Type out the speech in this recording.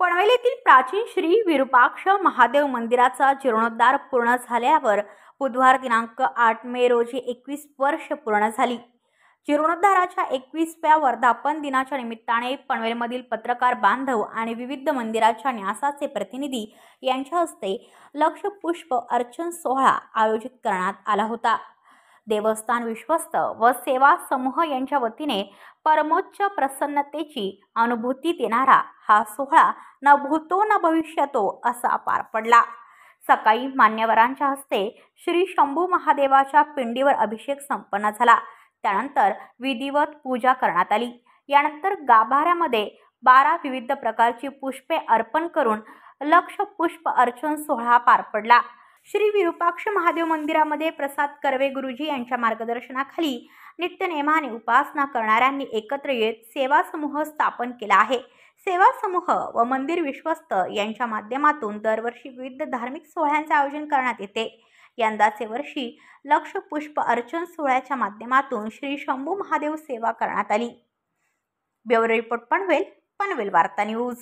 पनवेल येथील प्राचीन श्री विरूपाक्ष महादेव मंदिराचा जीर्णोद्धार पूर्ण झाल्यावर बुधवार दिनांक 8 मे रोजी 21 वर्ष पूर्ण झाली। जीर्णोद्धाराच्या 21व्या वर्धापन दिनाच्या निमित्ताने पनवेलमधील पत्रकार बांधव आणि विविध मंदिराच्या न्यासाचे प्रतिनिधी यांच्या हस्ते लक्ष पुष्प अर्चन सोहळा आयोजित करण्यात आला होता। देवस्थान विश्वस्त व सेवा समूह यांच्या वतीने परमोच्च प्रसन्नतेची अनुभूती देणारा हा सोहळा न भूतो न भविष्यतो असा पार पडला। सकाळी मान्यवरांच्या हस्ते श्री शंभू महादेवाच्या पिंडीवर अभिषेक संपन्न झाला। त्यानंतर विधिवत पूजा करण्यात आली। यानंतर गाभाऱ्यामध्ये 12 विविध प्रकारची पुष्पे अर्पण करून लक्ष पुष्प अर्चन सोहळा पार पडला। श्री विरूपाक्ष महादेव मंदिरामध्ये प्रसाद कर्वे गुरुजी यांच्या मार्गदर्शनाखाली नित्यनेमाने उपासना करणाऱ्यांनी एकत्र येत सेवा समूह स्थापन केला आहे। सेवा समूह व मंदिर विश्वस्त यांच्या माध्यमातून दरवर्षी विविध धार्मिक सोहळ्यांचे आयोजन करण्यात येते। यंदाचे वर्षी लक्ष पुष्प अर्चन सोहळ्याच्या माध्यमातून श्री शंभू महादेव सेवा करण्यात आली। ब्युरो रिपोर्ट पनवेल वार्ता न्यूज।